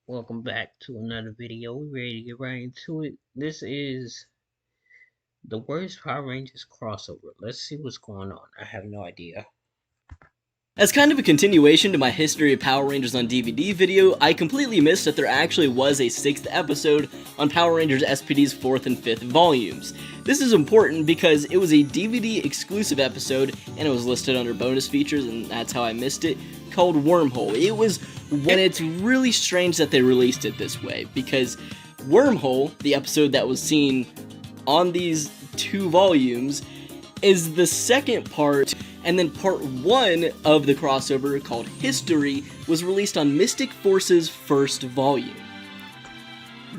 Welcome back to another video. We're ready to get right into it. This is the worst Power Rangers crossover. Let's see what's going on. I have no idea. As kind of a continuation to my History of Power Rangers on DVD video, I completely missed that there actually was a 6th episode on Power Rangers SPD's 4th and 5th volumes. This is important because it was a DVD exclusive episode and it was listed under bonus features, and that's how I missed it, called Wormhole. And it's really strange that they released it this way, because Wormhole, the episode that was seen on these 2 volumes, is the second part, and then part 1 of the crossover, called History, was released on Mystic Force's first volume.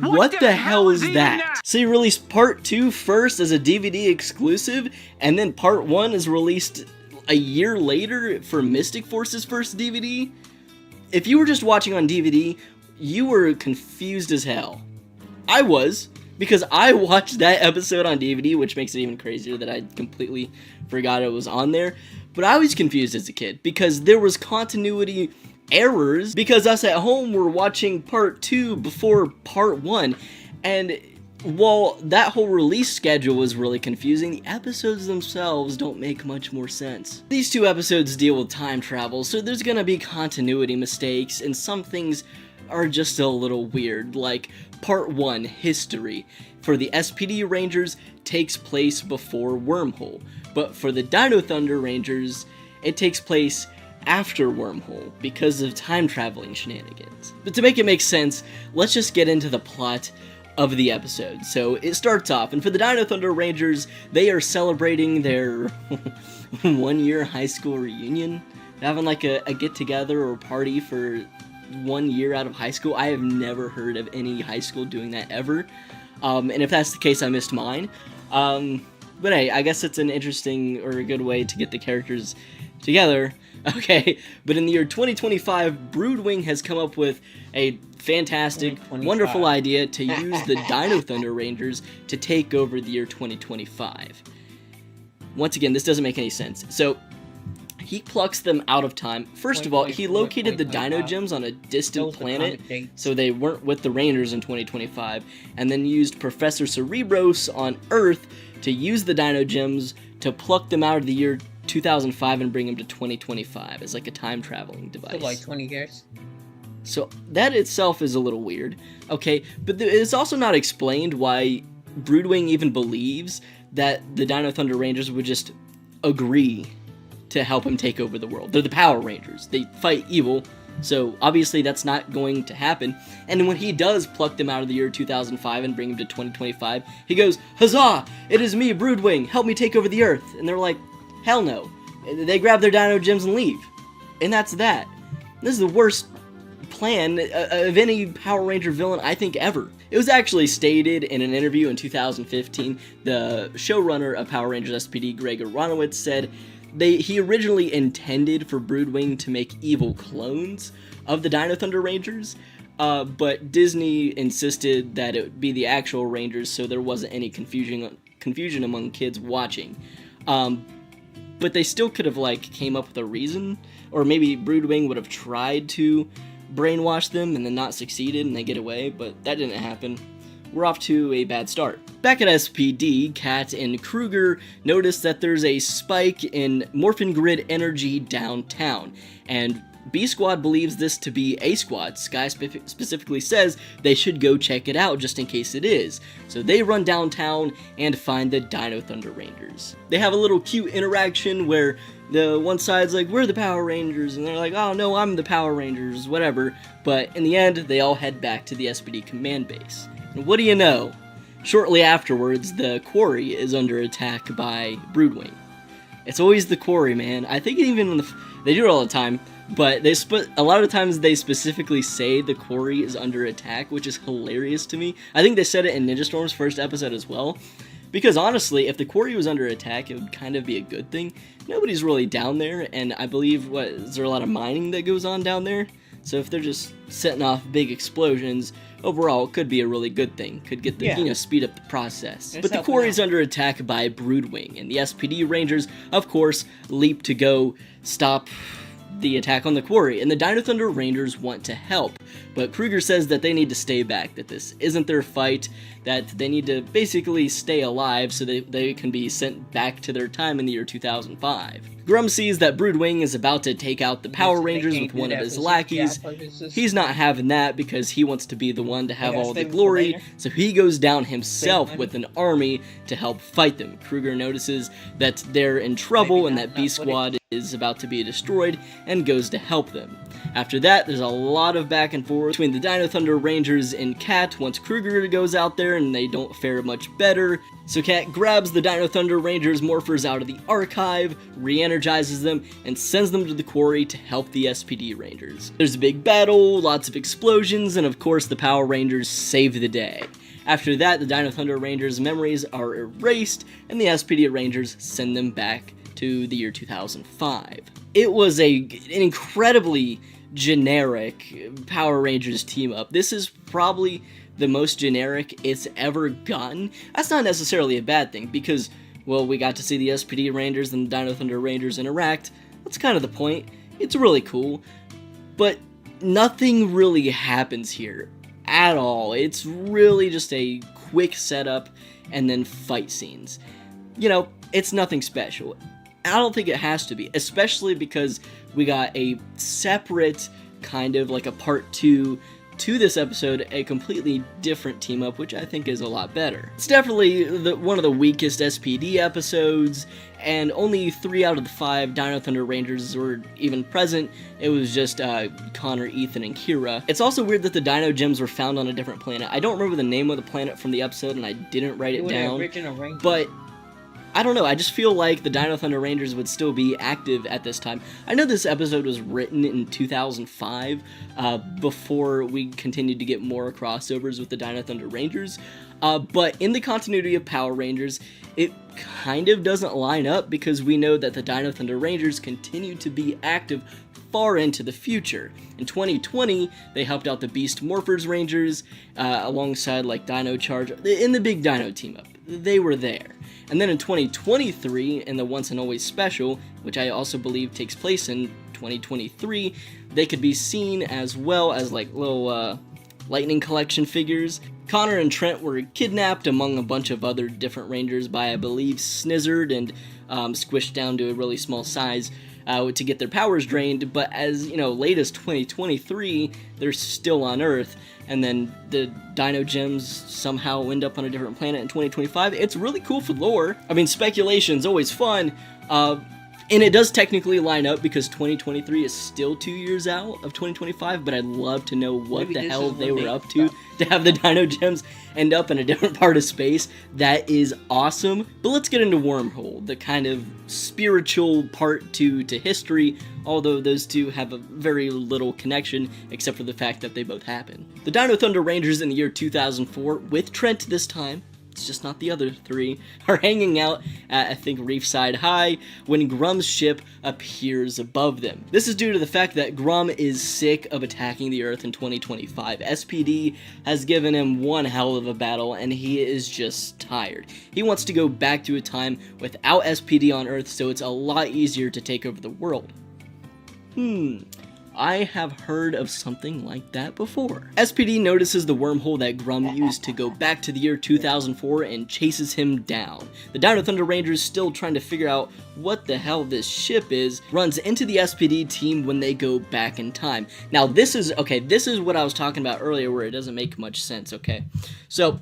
What the hell is that? So you released part 2 first as a DVD exclusive, and then part 1 is released a year later for Mystic Force's first DVD? If you were just watching on DVD, you were confused as hell. I was, because I watched that episode on DVD, which makes it even crazier that I completely forgot it was on there. But I was confused as a kid, because there was continuity errors, because us at home were watching part 2 before part 1, and while that whole release schedule was really confusing, the episodes themselves don't make much more sense. These 2 episodes deal with time travel, so there's gonna be continuity mistakes, and some things are just a little weird, like Part 1, History, for the SPD Rangers takes place before Wormhole, but for the Dino Thunder Rangers, it takes place after Wormhole, because of time traveling shenanigans. But to make it make sense, let's just get into the plot of the episode. So it starts off, and for the Dino Thunder Rangers, they are celebrating their 1-year high school reunion. They're having like a get-together or party for 1 year out of high school. I have never heard of any high school doing that ever. And if that's the case, I missed mine. But hey, I guess it's an interesting or a good way to get the characters together. Okay, but in the year 2025, Broodwing has come up with a fantastic, wonderful idea to use the Dino Thunder Rangers to take over the year 2025. Once again, this doesn't make any sense. So, he plucks them out of time. First of all, he located the Dino Gems on a distant planet, so they weren't with the Rangers in 2025, and then used Professor Cerebros on Earth to use the Dino Gems to pluck them out of the year 2005 and bring them to 2025 as like a time traveling device. So like 20 years. So that itself is a little weird. Okay, but it's also not explained why Broodwing even believes that the Dino Thunder Rangers would just agree to help him take over the world. They're the Power Rangers. They fight evil, so obviously that's not going to happen. And when he does pluck them out of the year 2005 and bring them to 2025, he goes, "Huzzah! It is me, Broodwing! Help me take over the Earth!" And they're like, hell no. They grab their Dino Gems and leave. And that's that. This is the worst plan of any Power Ranger villain, I think, ever. It was actually stated in an interview in 2015, the showrunner of Power Rangers SPD, Greg Aronowitz, said he originally intended for Broodwing to make evil clones of the Dino Thunder Rangers, but Disney insisted that it would be the actual Rangers, so there wasn't any confusion among kids watching. But they still could have, like, came up with a reason, or maybe Broodwing would have tried to brainwash them and then not succeeded and they get away, but that didn't happen. We're off to a bad start. Back at SPD, Kat and Kruger notice that there's a spike in Morphin Grid energy downtown, and B-Squad believes this to be A-Squad. Sky specifically says they should go check it out just in case it is. So they run downtown and find the Dino Thunder Rangers. They have a little cute interaction where the one side's like, "We're the Power Rangers," and they're like, "Oh no, I'm the Power Rangers," whatever. But in the end, they all head back to the SPD command base. And what do you know? Shortly afterwards, the quarry is under attack by Broodwing. It's always the quarry, man. I think even they do it all the time. But a lot of times they specifically say the quarry is under attack, which is hilarious to me. I think they said it in Ninja Storm's first episode as well. Because honestly, if the quarry was under attack, it would kind of be a good thing. Nobody's really down there, and I believe, is there a lot of mining that goes on down there? So if they're just setting off big explosions, overall, it could be a really good thing. Could get the, speed up the process. But the quarry's under attack by Broodwing, and the SPD Rangers, of course, leap to go stop the attack on the quarry, and the Dino Thunder Rangers want to help. But Kruger says that they need to stay back, that this isn't their fight, that they need to basically stay alive so they can be sent back to their time in the year 2005. Grum sees that Broodwing is about to take out the Power Rangers with one of his lackeys. He's not having that because he wants to be the one to have all the glory, so he goes down himself with an army to help fight them. Kruger notices that they're in trouble and that B Squad is about to be destroyed and goes to help them. After that, there's a lot of back and forth between the Dino Thunder Rangers and Kat once Kruger goes out there and they don't fare much better. So Kat grabs the Dino Thunder Rangers morphers out of the archive, re-energizes them, and sends them to the quarry to help the SPD Rangers. There's a big battle, lots of explosions, and of course the Power Rangers save the day. After that, the Dino Thunder Rangers' memories are erased, and the SPD Rangers send them back to the year 2005. It was an incredibly generic Power Rangers team-up. This is probably the most generic it's ever gotten. That's not necessarily a bad thing, because, well, we got to see the SPD Rangers and the Dino Thunder Rangers interact. That's kind of the point. It's really cool. But nothing really happens here at all. It's really just a quick setup and then fight scenes. You know, it's nothing special. I don't think it has to be, especially because we got a separate kind of like a part 2 to this episode, a completely different team up, which I think is a lot better. It's definitely one of the weakest SPD episodes, and only 3 out of the 5 Dino Thunder Rangers were even present. It was just Connor, Ethan, and Kira. It's also weird that the Dino Gems were found on a different planet. I don't remember the name of the planet from the episode, and I didn't write it down, but I don't know, I just feel like the Dino Thunder Rangers would still be active at this time. I know this episode was written in 2005, before we continued to get more crossovers with the Dino Thunder Rangers, but in the continuity of Power Rangers, it kind of doesn't line up because we know that the Dino Thunder Rangers continue to be active far into the future. In 2020, they helped out the Beast Morphers Rangers, alongside like Dino Charge, in the big Dino team-up. They were there. And then in 2023, in the Once and Always Special, which I also believe takes place in 2023, they could be seen as well as like little Lightning Collection figures. Connor and Trent were kidnapped among a bunch of other different Rangers by, I believe, Snizzard and squished down to a really small size to get their powers drained, but as, you know, late as 2023, they're still on Earth, and then the Dino Gems somehow end up on a different planet in 2025. It's really cool for lore. I mean, speculation's always fun, and it does technically line up because 2023 is still 2 years out of 2025, but I'd love to know what the hell they were up to have the Dino Gems end up in a different part of space. That is awesome. But let's get into Wormhole, the kind of spiritual part 2 to history, although those two have a very little connection except for the fact that they both happen. The Dino Thunder Rangers in the year 2004, with Trent this time, it's just not the other 3, are hanging out at, I think, Reefside High when Grum's ship appears above them. This is due to the fact that Grum is sick of attacking the Earth in 2025. SPD has given him one hell of a battle, and he is just tired. He wants to go back to a time without SPD on Earth, so it's a lot easier to take over the world. I have heard of something like that before. SPD notices the wormhole that Grum used to go back to the year 2004 and chases him down. The Dino Thunder Rangers, still trying to figure out what the hell this ship is, runs into the SPD team when they go back in time. Now this is what I was talking about earlier where it doesn't make much sense, okay? So,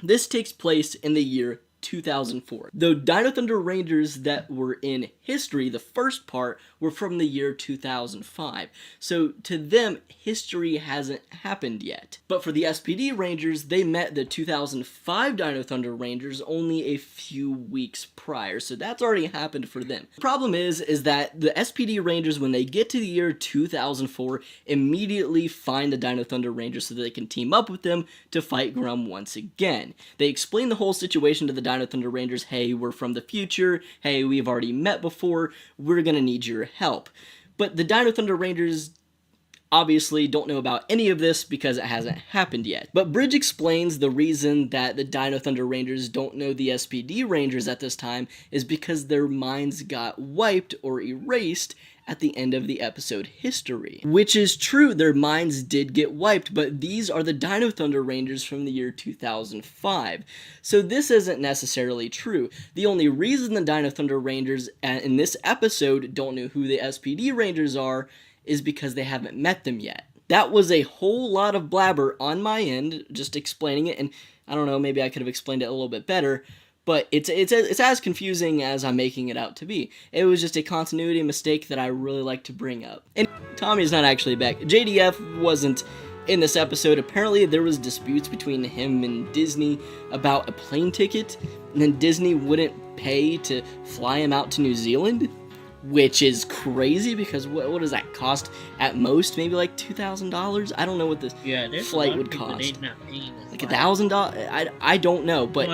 this takes place in the year 2004. The Dino Thunder Rangers that were in history, the first part, were from the year 2005. So to them, history hasn't happened yet. But for the SPD Rangers, they met the 2005 Dino Thunder Rangers only a few weeks prior. So that's already happened for them. The problem is that the SPD Rangers, when they get to the year 2004, immediately find the Dino Thunder Rangers so that they can team up with them to fight Grum once again. They explain the whole situation to the Dino Thunder Rangers. Hey, we're from the future. Hey, we've already met before. We're gonna need your help. But the Dino Thunder Rangers obviously don't know about any of this because it hasn't happened yet. But Bridge explains the reason that the Dino Thunder Rangers don't know the SPD Rangers at this time is because their minds got wiped or erased at the end of the episode history. Which is true, their minds did get wiped, but these are the Dino Thunder Rangers from the year 2005. So this isn't necessarily true. The only reason the Dino Thunder Rangers in this episode don't know who the SPD Rangers are is because they haven't met them yet. That was a whole lot of blabber on my end, just explaining it, and I don't know, maybe I could have explained it a little bit better, but it's as confusing as I'm making it out to be. It was just a continuity mistake that I really like to bring up. And Tommy's not actually back. JDF wasn't in this episode. Apparently there was disputes between him and Disney about a plane ticket, and then Disney wouldn't pay to fly him out to New Zealand, which is crazy because what does that cost at most? Maybe like $2,000? I don't know what this flight would cost. Like $1,000? I don't know, but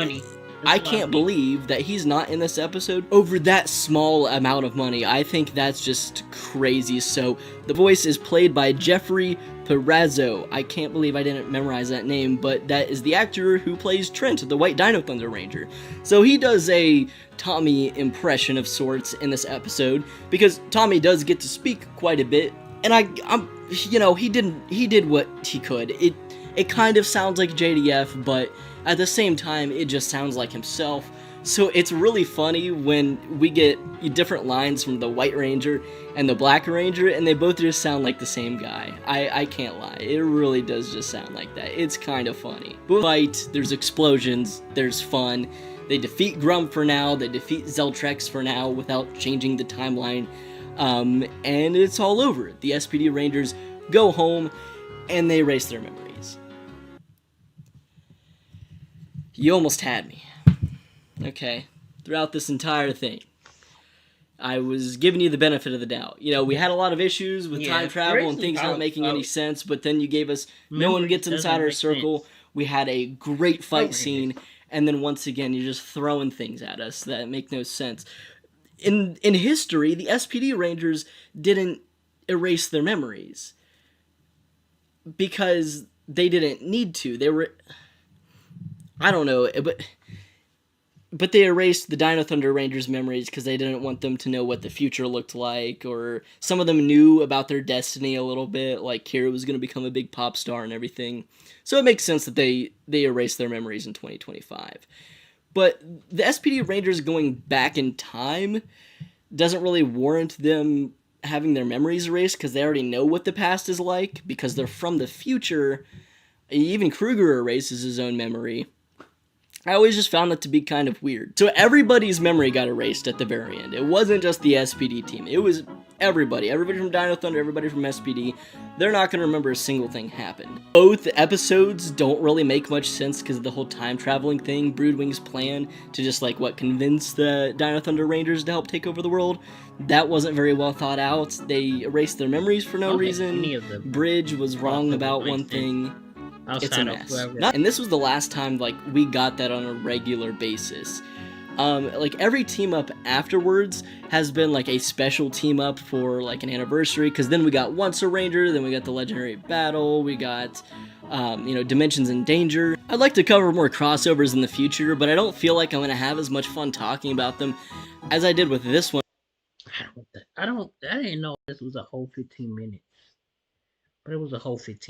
I can't believe that he's not in this episode over that small amount of money. I think that's just crazy. So the voice is played by Jeffrey Perazzo. I can't believe I didn't memorize that name, but that is the actor who plays Trent, the White Dino Thunder Ranger. So he does a Tommy impression of sorts in this episode, because Tommy does get to speak quite a bit, and I'm you know, he did what he could. It kind of sounds like JDF, but at the same time, it just sounds like himself. So it's really funny when we get different lines from the White Ranger and the Black Ranger, and they both just sound like the same guy. I can't lie. It really does just sound like that. It's kind of funny. Fight, there's explosions, there's fun. They defeat Grum for now, they defeat Zeltrex for now without changing the timeline. And it's all over. The SPD Rangers go home, and they erase their memories. You almost had me. Okay, throughout this entire thing, I was giving you the benefit of the doubt. You know, we had a lot of issues with time travel and things not making any sense, but then you gave us no one gets inside our circle. We had a great fight scene, and then once again, you're just throwing things at us that make no sense. In history, the SPD Rangers didn't erase their memories because they didn't need to. They were, I don't know, but they erased the Dino Thunder Rangers' memories because they didn't want them to know what the future looked like, or some of them knew about their destiny a little bit, like Kira was going to become a big pop star and everything. So it makes sense that they erased their memories in 2025. But the SPD Rangers going back in time doesn't really warrant them having their memories erased because they already know what the past is like because they're from the future. Even Kruger erases his own memory. I always just found that to be kind of weird. So everybody's memory got erased at the very end. It wasn't just the SPD team. It was everybody. Everybody from Dino Thunder, everybody from SPD. They're not going to remember a single thing happened. Both episodes don't really make much sense because of the whole time traveling thing. Broodwing's plan to just convince the Dino Thunder Rangers to help take over the world. That wasn't very well thought out. They erased their memories for no reason. Bridge was wrong about one thing. It's a mess. And this was the last time we got that on a regular basis. Every team up afterwards has been a special team up for an anniversary, because then we got Once a Ranger, then we got the Legendary Battle, we got Dimensions in Danger. I'd like to cover more crossovers in the future, but I don't feel like I'm going to have as much fun talking about them as I did with this one. I didn't know this was a whole 15 minutes, but it was a whole 15